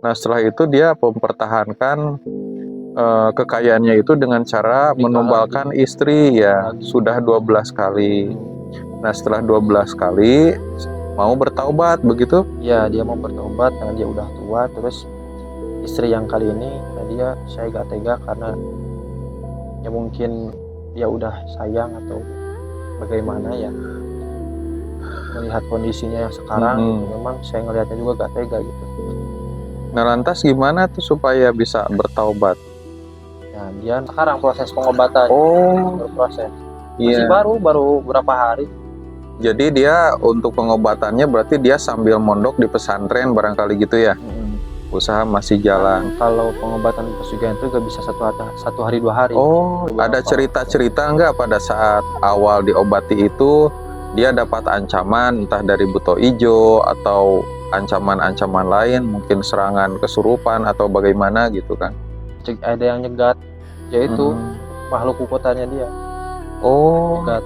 Nah setelah itu dia mempertahankan kekayaannya itu dengan cara menumbalkan istri ya, sudah 12 kali. Nah setelah 12 kali mau bertaubat begitu? Ya, dia mau bertobat karena dia udah tua. Terus istri yang kali ini dia saya gak tega karena ya mungkin dia udah sayang atau bagaimana ya, melihat kondisinya yang sekarang gitu. Memang saya ngelihatnya juga gak tega gitu. Nah lantas gimana tuh supaya bisa bertaubat? Nah dia sekarang proses pengobatan. Berproses masih baru berapa hari. Jadi dia untuk pengobatannya berarti dia sambil mondok di pesantren barangkali gitu ya? Usaha masih jalan. Kalau pengobatan pesugihan itu gak bisa satu hari 2 hari. Ada cerita-cerita nggak pada saat awal diobati itu dia dapat ancaman entah dari buto ijo atau ancaman-ancaman lain, mungkin serangan kesurupan atau bagaimana gitu kan? Ada yang nyegat, yaitu makhluk ukutannya dia. Nyegat.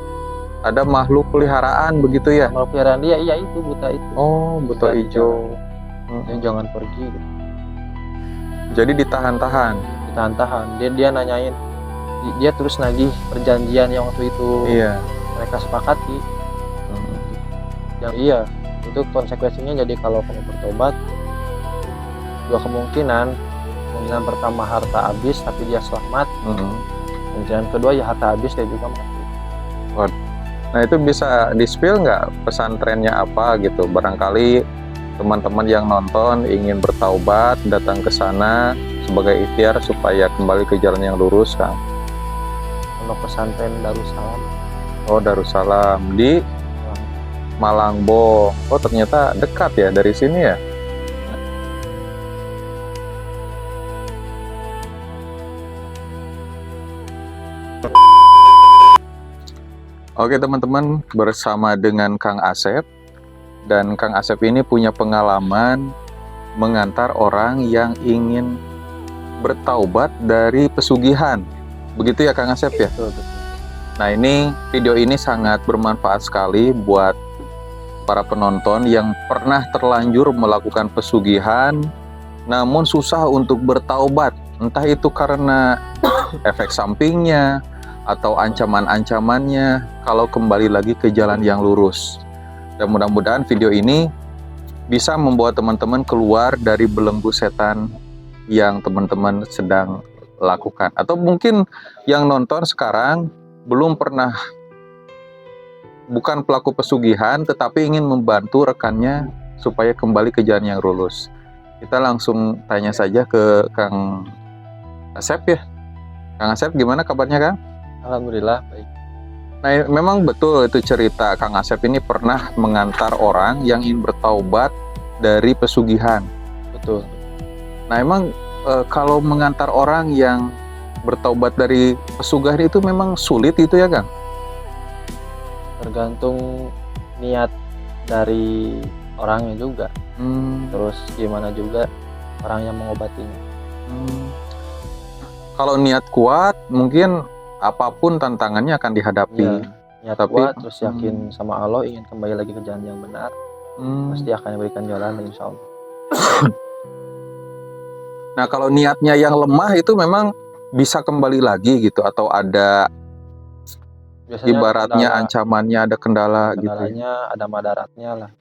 Ada makhluk peliharaan begitu ya? Makhluk peliharaan dia, iya itu buta itu. Buto ijo. Jangan pergi gitu. Jadi ditahan-tahan. Dia nanyain, dia terus nagih perjanjian yang waktu itu mereka sepakati. Yang itu konsekuensinya. Jadi kalau kamu bertobat, dua kemungkinan pertama harta habis tapi dia selamat. Kemungkinan kedua ya harta habis dia juga mati. Nah itu bisa di-spill nggak pesantrennya apa gitu? Barangkali teman-teman yang nonton ingin bertaubat, datang ke sana sebagai ikhtiar supaya kembali ke jalan yang lurus, Kang. Untuk pesantren Darussalam. Darussalam di Malangbong. Ternyata dekat ya dari sini ya. Oke teman-teman, bersama dengan Kang Asep. Dan Kang Asep ini punya pengalaman mengantar orang yang ingin bertaubat dari pesugihan. Begitu ya Kang Asep ya? Betul. Nah ini video ini sangat bermanfaat sekali buat para penonton yang pernah terlanjur melakukan pesugihan namun susah untuk bertaubat. Entah itu karena efek sampingnya atau ancaman-ancamannya kalau kembali lagi ke jalan yang lurus. Dan mudah-mudahan video ini bisa membawa teman-teman keluar dari belenggu setan yang teman-teman sedang lakukan. Atau mungkin yang nonton sekarang belum pernah, bukan pelaku pesugihan, tetapi ingin membantu rekannya supaya kembali ke jalan yang lurus. Kita langsung tanya saja ke Kang Asep ya. Kang Asep gimana kabarnya Kang? Alhamdulillah baik. Nah memang betul itu cerita Kang Asep ini pernah mengantar orang yang ingin bertaubat dari pesugihan. Betul. Nah emang kalau mengantar orang yang bertaubat dari pesugihan itu memang sulit itu ya Kang? Tergantung niat dari orangnya juga. Terus gimana juga orang yang mengobatinya. Kalau niat kuat mungkin apapun tantangannya akan dihadapi. Niat kuat terus yakin sama Allah, ingin kembali lagi ke jalan yang benar, pasti akan diberikan jalan insya Allah. Nah kalau niatnya yang lemah itu memang bisa kembali lagi gitu, atau ada biasanya ibaratnya kendala, ancamannya ada kendala gitu ya? Ada madaratnya lah.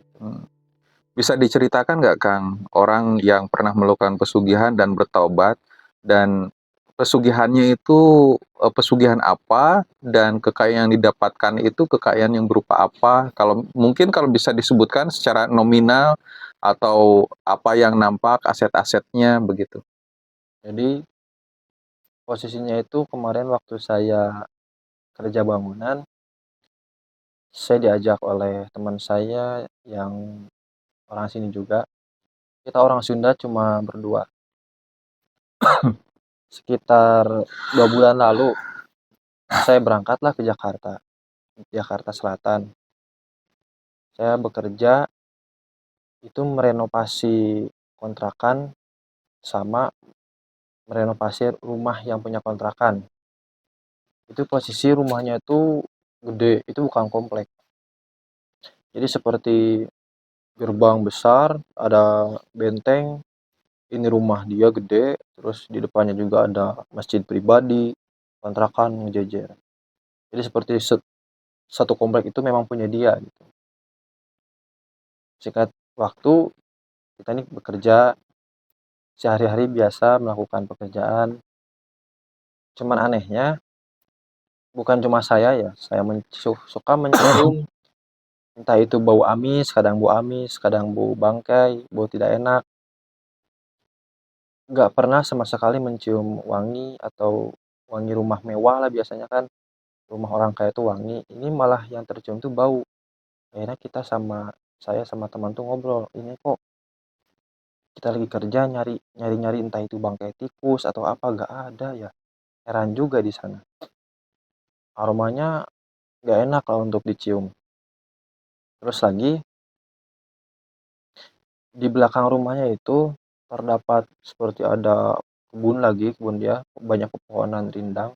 Bisa diceritakan nggak Kang, orang yang pernah melakukan pesugihan dan bertaubat, dan pesugihannya itu pesugihan apa, dan kekayaan yang didapatkan itu kekayaan yang berupa apa? Kalau mungkin kalau bisa disebutkan secara nominal atau apa yang nampak aset-asetnya begitu. Jadi posisinya itu kemarin waktu saya kerja bangunan, saya diajak oleh teman saya yang orang sini juga. Kita orang Sunda cuma berdua. Sekitar 2 bulan lalu saya berangkatlah ke Jakarta Selatan. Saya bekerja itu merenovasi kontrakan sama merenovasi rumah yang punya kontrakan. Itu posisi rumahnya itu gede, itu bukan komplek. Jadi seperti gerbang besar, ada benteng, ini rumah dia gede, terus di depannya juga ada masjid pribadi, kontrakan ngejejer. Jadi seperti satu komplek itu memang punya dia gitu. Singkat waktu, kita ini bekerja sehari-hari biasa melakukan pekerjaan. Cuman anehnya bukan cuma saya ya, saya suka mencium entah itu bau amis, kadang bau bangkai, bau tidak enak. Nggak pernah sama sekali mencium wangi atau wangi rumah mewah lah, biasanya kan rumah orang kaya itu wangi. Ini malah yang tercium tuh bau. Akhirnya saya sama teman tuh ngobrol, ini kok kita lagi kerja nyari entah itu bangkai tikus atau apa, nggak ada ya. Heran juga di sana. Aromanya nggak enak kalau untuk dicium. Terus lagi di belakang rumahnya itu terdapat seperti ada kebun dia, banyak pepohonan rindang,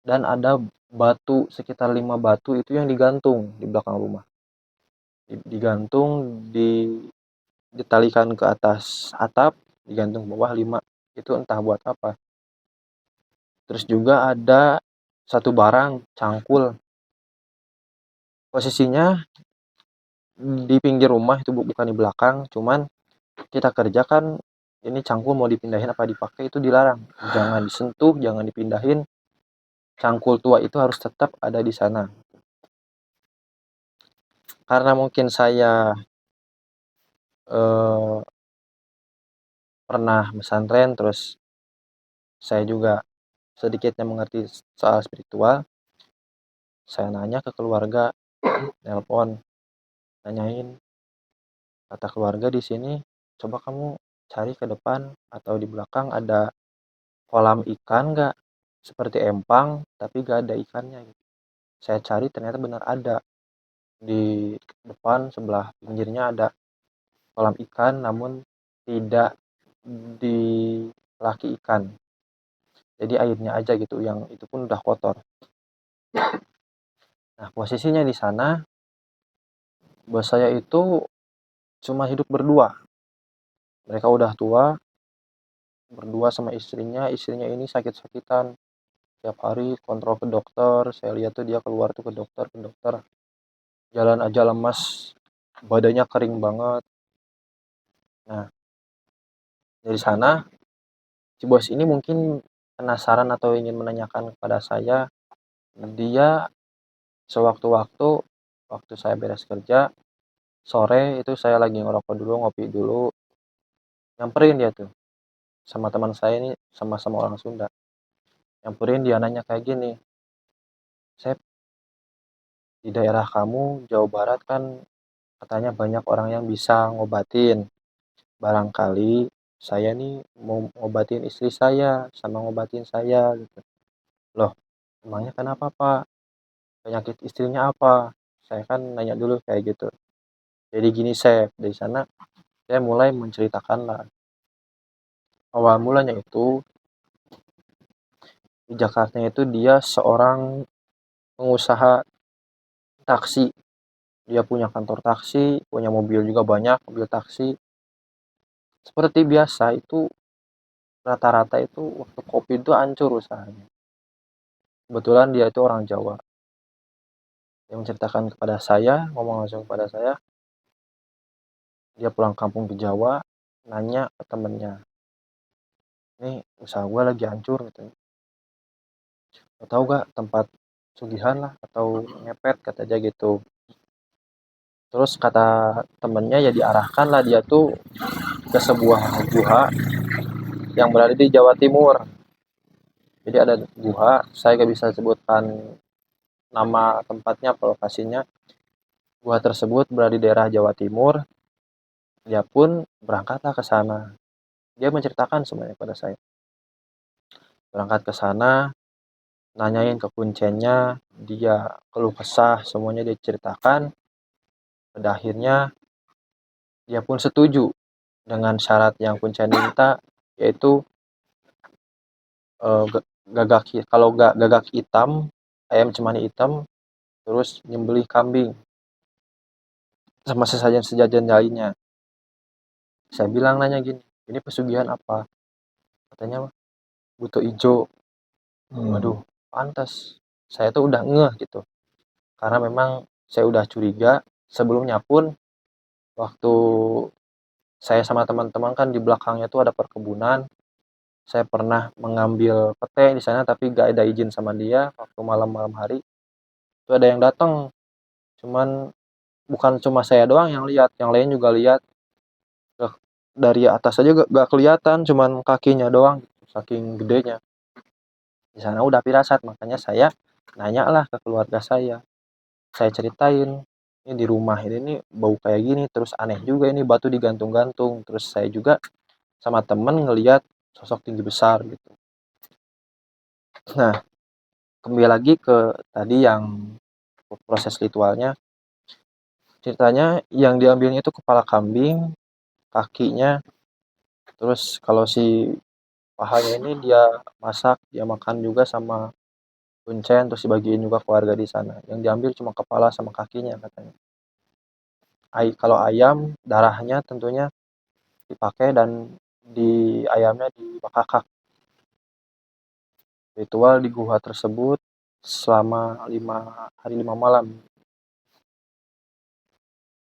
dan ada batu sekitar 5 batu itu yang digantung di belakang rumah. Digantung, ditalikan ke atas atap, digantung ke bawah 5. Itu entah buat apa. Terus juga ada satu barang cangkul. Posisinya di pinggir rumah itu, bukan di belakang, cuman kita kerja kan ini cangkul mau dipindahin apa dipakai itu dilarang. Jangan disentuh, jangan dipindahin. Cangkul tua itu harus tetap ada di sana. Karena mungkin saya pernah pesantren, terus saya juga sedikitnya mengerti soal spiritual. Saya nanya ke keluarga, nelpon, nanyain, kata keluarga di sini, coba kamu cari ke depan atau di belakang ada kolam ikan nggak, seperti empang tapi nggak ada ikannya. Saya cari ternyata benar ada, di depan sebelah pinggirnya ada kolam ikan, namun tidak dilaki ikan, jadi airnya aja gitu, yang itu pun udah kotor. Nah, posisinya di sana bos saya itu cuma hidup berdua. Mereka udah tua, berdua sama istrinya ini sakit-sakitan, tiap hari kontrol ke dokter. Saya lihat tuh dia keluar tuh ke dokter, jalan aja lemas, badannya kering banget. Nah, dari sana si bos ini mungkin penasaran atau ingin menanyakan kepada saya. Dia sewaktu-waktu, waktu saya beres kerja sore itu, saya lagi ngerokok dulu, ngopi dulu, nyamperin dia tuh sama teman saya ini, sama-sama orang Sunda. Nyamperin, dia nanya kayak gini, "Sep, di daerah kamu Jawa Barat kan katanya banyak orang yang bisa ngobatin. Barangkali saya nih mau ngobatin istri saya sama ngobatin saya gitu." Loh, emangnya kenapa Pak? Penyakit istrinya apa? Saya kan nanya dulu kayak gitu. Jadi gini Sep, dari sana saya mulai menceritakan lah. Awal mulanya itu di Jakarta itu dia seorang pengusaha taksi. Dia punya kantor taksi, punya mobil juga banyak, mobil taksi. Seperti biasa itu, rata-rata itu waktu kopi itu hancur usahanya. Kebetulan dia itu orang Jawa. Dia menceritakan kepada saya, ngomong langsung kepada saya, dia pulang kampung ke Jawa, nanya ke temennya, "Nih usaha gue lagi hancur," gitu. "Tahu gak tempat sugihan lah atau ngepet," kata dia gitu. Terus kata temennya ya diarahkan lah dia tuh ke sebuah guha yang berada di Jawa Timur. Jadi ada guha, saya gak bisa sebutkan nama tempatnya atau lokasinya. Guha tersebut berada di daerah Jawa Timur. Dia pun berangkatlah ke sana. Dia menceritakan semuanya pada saya. Berangkat ke sana, nanyain ke kuncennya, dia keluh kesah, semuanya dia ceritakan. Pada akhirnya dia pun setuju dengan syarat yang kuncen minta, yaitu gagak hitam, ayam cemani hitam, terus nyembelih kambing sama sesajen-sesajen lainnya. Saya bilang nanya gini, ini pesugihan apa, katanya buto ijo. Waduh, pantas saya tuh udah ngeh gitu, karena memang saya udah curiga sebelumnya pun. Waktu saya sama teman-teman kan di belakangnya tuh ada perkebunan, saya pernah mengambil pete di sana tapi gak ada izin sama dia. Waktu malam-malam hari itu ada yang datang, cuman bukan cuma saya doang yang lihat, yang lain juga lihat. Dari atas aja gak kelihatan, cuman kakinya doang saking gedenya. Di sana udah firasat, makanya saya nanya lah ke keluarga saya ceritain, ini di rumah ini nih bau kayak gini, terus aneh juga ini batu digantung-gantung. Terus saya juga sama temen ngelihat sosok tinggi besar gitu. Nah, kembali lagi ke tadi yang proses ritualnya. Ceritanya yang diambilnya itu kepala kambing, kakinya, terus kalau si pahanya ini dia masak, dia makan juga sama kuncen, terus dibagiin juga keluarga di sana. Yang diambil cuma kepala sama kakinya katanya. Kalau ayam, darahnya tentunya dipakai dan di ayamnya dibakar. Ritual di gua tersebut selama 5 hari 5 malam.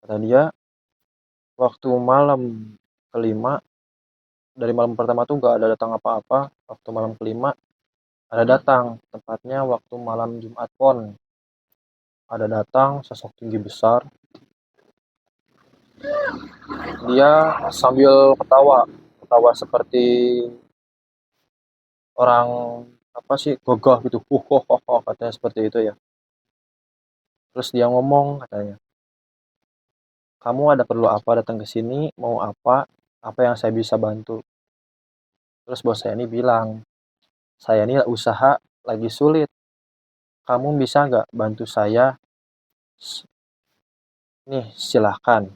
Kata dia, waktu malam kelima, dari malam pertama tuh gak ada datang apa-apa. Waktu malam kelima ada datang, tepatnya waktu malam Jumat Pon. Ada datang sosok tinggi besar. Dia sambil ketawa seperti orang apa sih, gagah gitu. Katanya seperti itu ya. Terus dia ngomong katanya, kamu ada perlu apa datang ke sini, mau apa yang saya bisa bantu. Terus bos saya ini bilang, saya ini usaha lagi sulit, kamu bisa nggak bantu saya? Nih silahkan,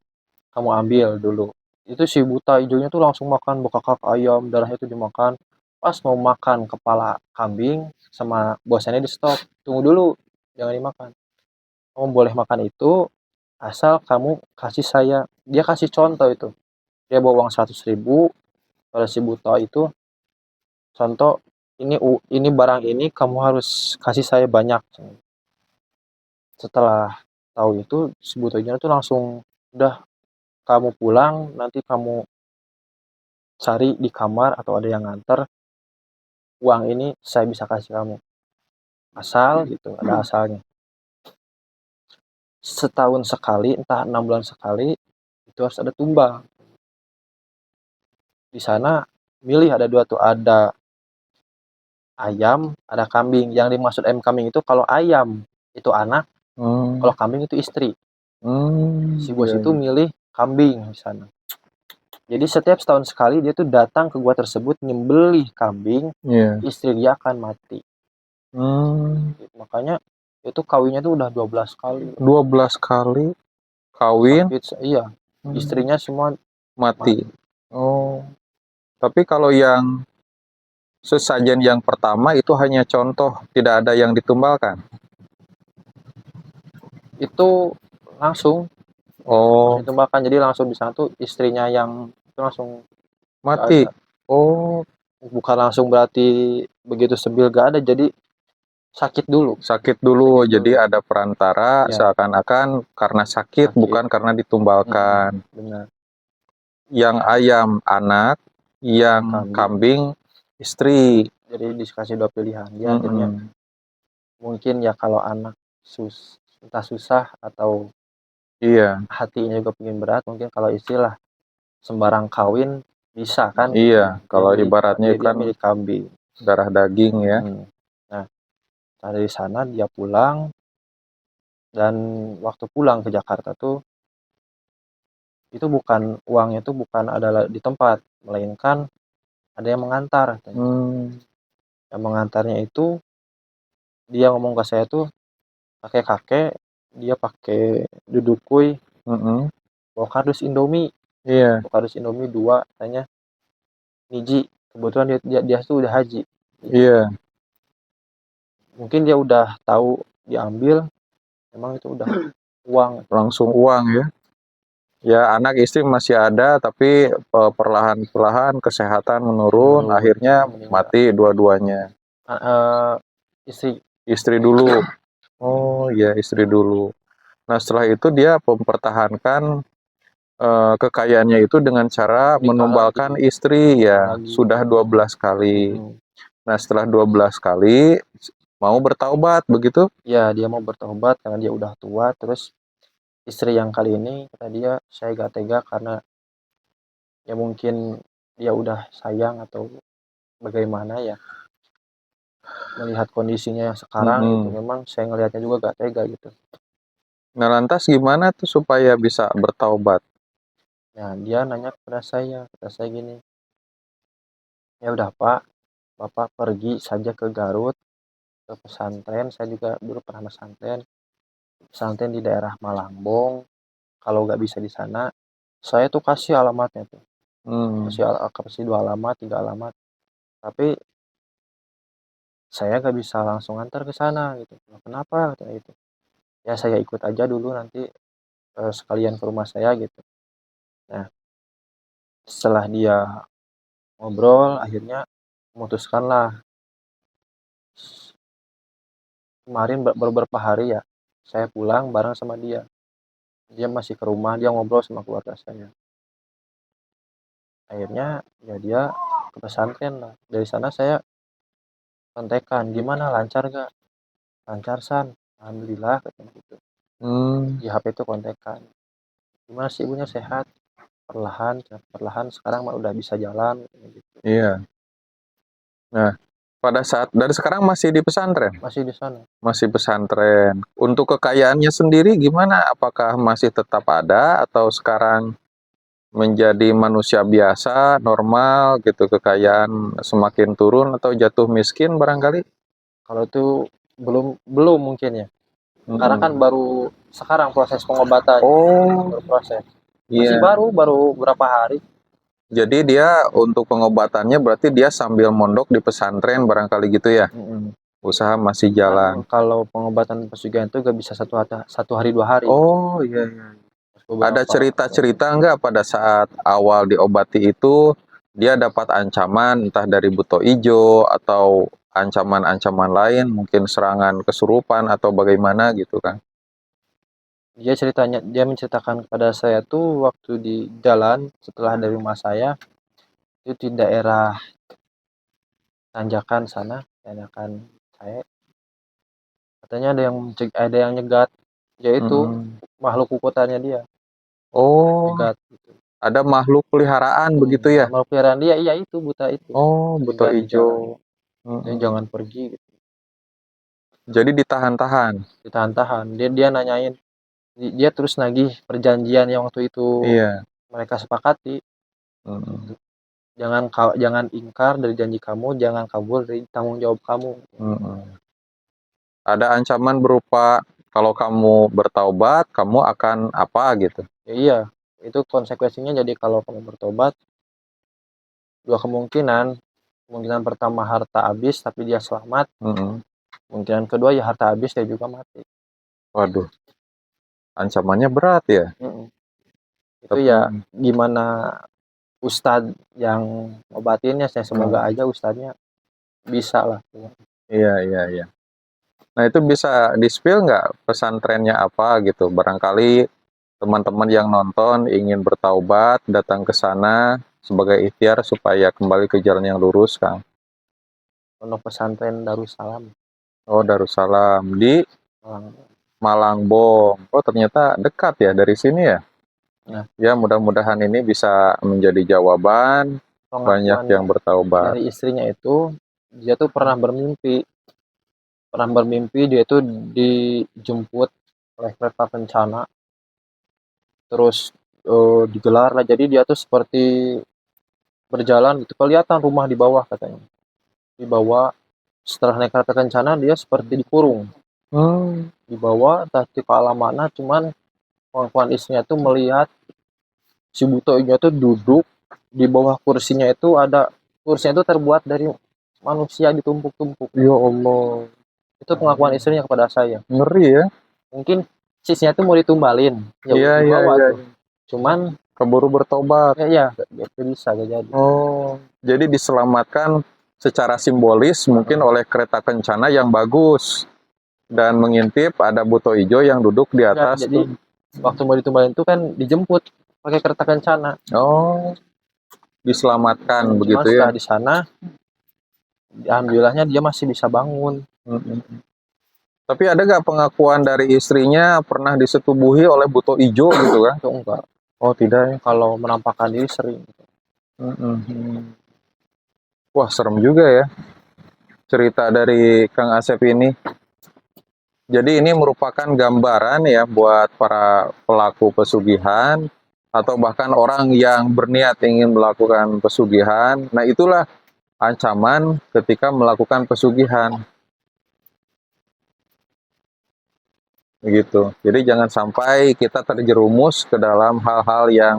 kamu ambil dulu. Itu si buta hijaunya tuh langsung makan bekakak ayam, darahnya itu dimakan. Pas mau makan kepala kambing, sama bosannya di stop, tunggu dulu, jangan dimakan. Kamu boleh makan itu asal kamu kasih saya. Dia kasih contoh itu, dia bawa uang 100.000 pada si buta itu. Contoh, ini barang ini kamu harus kasih saya banyak. Setelah tahu itu si buta itu langsung, udah kamu pulang, nanti kamu cari di kamar atau ada yang nganter, uang ini saya bisa kasih kamu asal gitu, ada asalnya. Setahun sekali, entah 6 bulan sekali, itu harus ada tumbang. Di sana milih ada 2 tuh, ada ayam, ada kambing. Yang dimaksud ayam kambing itu kalau ayam itu anak, kalau kambing itu istri. Si bos itu milih kambing di sana. Jadi setiap setahun sekali dia tuh datang ke gua tersebut nyembelih kambing, istri dia akan mati. Makanya itu kawinnya tuh udah 12 kali. 12 kali kawin? Iya, istrinya semua mati. Oh, tapi kalau yang sesajen yang pertama itu hanya contoh, tidak ada yang ditumbalkan? Itu langsung ditumbalkan, jadi langsung di sana tuh istrinya yang itu langsung mati. Oh, bukan langsung berarti begitu sembil gak ada, jadi sakit dulu, jadi ada perantara ya. Seakan-akan karena sakit, bukan karena ditumbalkan. Benar. Yang ayam anak, yang kambing istri. Jadi dikasih 2 pilihan. Dia akhirnya mungkin ya kalau anak entah susah atau hatinya juga pengen berat, mungkin kalau istilah sembarang kawin bisa kan. Iya, kalau ibaratnya kan milik kambing, darah daging ya. Nah, dari sana dia pulang, dan waktu pulang ke Jakarta tuh itu bukan uangnya tuh bukan ada di tempat, melainkan ada yang mengantar. Yang mengantarnya itu dia ngomong ke saya tuh kakek-kakek, dia pakai dudukui, bawa kardus Indomie. Bawa kardus Indomie 2, tanya niji, kebetulan dia tuh udah haji. Mungkin dia udah tahu diambil, emang itu udah uang, langsung uang ya. Ya, anak istri masih ada, tapi perlahan-lahan kesehatan menurun, akhirnya mati dua-duanya. Istri. Istri dulu. Oh iya, istri dulu. Nah, setelah itu dia mempertahankan kekayaannya itu dengan cara Nikah menumbalkan lagi. istri ya, Lagi. sudah 12 kali. Nah, setelah 12 kali mau bertaubat begitu? Ya, dia mau bertobat karena dia udah tua. Terus istri yang kali ini kata dia, saya gak tega karena ya mungkin dia udah sayang atau bagaimana ya, melihat kondisinya yang sekarang gitu. Memang saya ngelihatnya juga gak tega gitu. Nah, lantas gimana tuh supaya bisa bertaubat? Nah, dia nanya kepada saya, kata saya gini, ya udah Pak, Bapak pergi saja ke Garut, ke pesantren. Saya juga dulu pernah pesantren di daerah Malangbong. Kalau nggak bisa di sana, saya tuh kasih alamatnya tuh, kasih 2 alamat, 3 alamat. Tapi saya nggak bisa langsung antar ke sana gitu. Kenapa? Katanya gitu. Ya saya ikut aja dulu nanti sekalian ke rumah saya gitu. Nah, setelah dia ngobrol, akhirnya memutuskanlah. Kemarin baru beberapa hari ya, saya pulang bareng sama dia. Dia masih ke rumah, dia ngobrol sama keluarga saya. Akhirnya ya dia ke pesantren lah. Dari sana saya kontekan, gimana lancar gak? Lancar San, alhamdulillah katanya gitu. Di HP itu kontekan, gimana sih ibunya, sehat? Perlahan sekarang mah udah bisa jalan gitu. Iya. Nah, pada saat dari sekarang masih di pesantren? Masih di sana. Masih pesantren. Untuk kekayaannya sendiri gimana? Apakah masih tetap ada atau sekarang menjadi manusia biasa, normal gitu, kekayaan semakin turun atau jatuh miskin barangkali? Kalau itu belum mungkin ya. Karena kan baru sekarang proses pengobatan. Oh, berproses. iya. Masih baru berapa hari. Jadi dia untuk pengobatannya berarti dia sambil mondok di pesantren barangkali gitu ya? Usaha masih jalan. Kalau pengobatan pesugihan itu gak bisa satu hari 2 hari. Oh iya, iya. Ada cerita-cerita nggak pada saat awal diobati itu dia dapat ancaman entah dari buto ijo atau ancaman-ancaman lain, mungkin serangan kesurupan atau bagaimana gitu kan? Dia menceritakan kepada saya tuh waktu di jalan setelah dari rumah saya itu di daerah tanjakan sana, tanjakan saya, katanya ada yang nyegat, yaitu makhluk ukutannya dia. Oh, Nyegat gitu. ada makhluk peliharaan begitu ya? Makhluk peliharaan dia, iya itu buta itu. Oh, buto ijo. Jangan pergi gitu. Jadi ditahan-tahan. Ditahan-tahan. Dia nanyain, dia terus nagih perjanjian yang waktu itu mereka sepakati. Jangan ingkar dari janji kamu, jangan kabur dari tanggung jawab kamu. Ada ancaman berupa kalau kamu bertaubat, kamu akan apa gitu? Ya, iya, itu konsekuensinya. Jadi kalau kamu bertobat, 2 kemungkinan. Kemungkinan pertama harta habis tapi dia selamat. Kemungkinan kedua ya harta habis dia juga mati. Waduh, ancamannya berat ya? Itu ya gimana ustadz yang obatinnya, saya semoga aja ustadznya bisa lah. Iya. Nah itu bisa di-spill nggak pesantrennya apa gitu? Barangkali teman-teman yang nonton ingin bertaubat, datang ke sana sebagai ikhtiar supaya kembali ke jalan yang lurus, Kang. Pondok Pesantren Darussalam. Oh, Darussalam di Malangbong. Oh, ternyata dekat ya dari sini ya? Nah, ya mudah-mudahan ini bisa menjadi jawaban banyak yang bertaubat. Dari istrinya itu, dia tuh pernah bermimpi dia itu dijemput oleh kereta kencana, terus digelar lah, jadi dia tuh seperti berjalan gitu, kelihatan rumah di bawah katanya, di bawah. Setelah naik kereta kencana dia seperti dikurung di bawah, entah di alam mana. Cuman kawan istrinya tuh melihat si butoinya tuh duduk di bawah kursinya, itu kursinya itu terbuat dari manusia ditumpuk-tumpuk. Ya Allah, itu pengakuan istrinya kepada saya. Ngeri ya. Mungkin sisinya tuh mau ditumbalin, ya Iya. tuh Cuman keburu bertobat. ya itu bisa gak jadi. Oh, jadi diselamatkan secara simbolis mungkin oleh kereta kencana yang bagus dan mengintip ada Buto Ijo yang duduk di atas. Jadi waktu mau ditumbalin itu kan dijemput pakai kereta kencana. Oh, diselamatkan Cuma begitu ya. setelah di sana, alhamdulillahnya dia masih bisa bangun. Tapi ada gak pengakuan dari istrinya pernah disetubuhi oleh Buto Ijo gitu kan? Itu enggak. Oh tidak ya. Kalau menampakkan diri sering. Wah serem juga ya cerita dari Kang Asep ini. Jadi ini merupakan gambaran ya buat para pelaku pesugihan atau bahkan orang yang berniat ingin melakukan pesugihan. Nah itulah ancaman ketika melakukan pesugihan. Begitu. Jadi jangan sampai kita terjerumus ke dalam hal-hal yang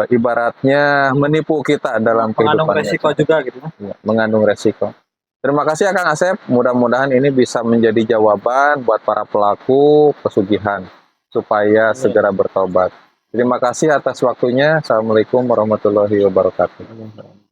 ibaratnya menipu kita dalam mengandung kehidupan resiko kita. juga gitu. Ya, mengandung resiko. Terima kasih ya Kang Asep. Mudah-mudahan ini bisa menjadi jawaban buat para pelaku pesugihan supaya segera bertobat. Terima kasih atas waktunya. Assalamualaikum warahmatullahi wabarakatuh.